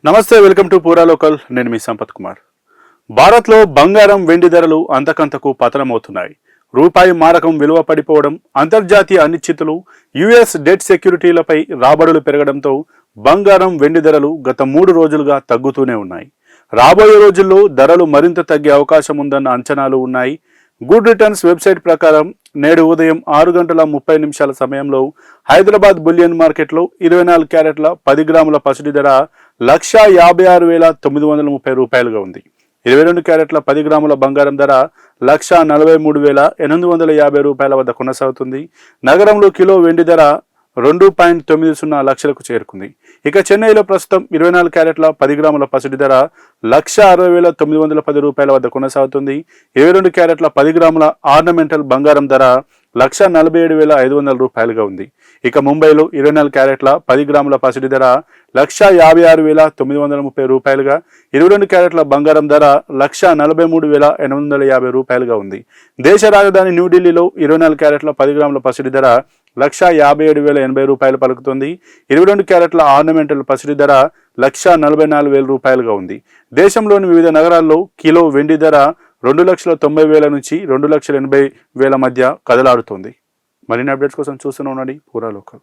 నమస్తే, welcome to పూరా local. నేను మీ సంపత్ కుమార్. భారత్లో బంగారం వెండి ధరలు అంతకంతకు పతనమవుతున్నాయి. రూపాయి మారకం విలువ పడిపోవడం, అంతర్జాతీయ అనిశ్చితులు, యుఎస్ డెట్ సెక్యూరిటీలపై రాబడులు పెరగడంతో బంగారం వెండి ధరలు గత 3 రోజులుగా తగ్గుతూనే ఉన్నాయి. రాబోయే రోజుల్లో ధరలు మరింత తగ్గే అవకాశం ఉందన్న అంచనాలు ఉన్నాయి. గుడ్ రిటర్న్స్ వెబ్సైట్ ప్రకారం నేడు ఉదయం 6:30 సమయంలో హైదరాబాద్ బులియన్ మార్కెట్లో 24 క్యారెట్ల 10 గ్రాముల పసిడి ధర 1,56,930 రూపాయలుగా ఉంది. 22 క్యారెట్ల 10 గ్రాముల బంగారం ధర 1,43,850 రూపాయల వద్ద కొనసాగుతుంది. నగరంలో కిలో వెండి ధర 2.90 లక్షలకు చేరుకుంది. ఇక చెన్నైలో ప్రస్తుతం 24 క్యారెట్ల 10 గ్రాముల పసిడి ధర 1,60,910 రూపాయల వద్ద కొనసాగుతుంది. 22 క్యారెట్ల 10 గ్రాముల ఆర్నమెంటల్ బంగారం ధర 1,47,500 రూపాయలుగా ఉంది. ఇక ముంబైలో 24 క్యారెట్ల 10 గ్రాముల పసిడి ధర 1,56,930 రూపాయలుగా, 22 క్యారెట్ల బంగారం ధర 1,43,850 రూపాయలుగా ఉంది. దేశ రాజధాని న్యూఢిల్లీలో 24 క్యారెట్ల 10 గ్రాముల పసిడి ధర 1,57,080 రూపాయలు పలుకుతుంది. 22 క్యారెట్ల ఆర్నమెంటల్ పసిడి ధర 1,44,000 రూపాయలుగా ఉంది. దేశంలోని వివిధ నగరాల్లో కిలో వెండి ధర 2,90,000 నుంచి 2,80,000 మధ్య కదలాడుతోంది. మరిన్ని అప్డేట్స్ కోసం చూస్తూనే ఉండండి పూరా లోకల్.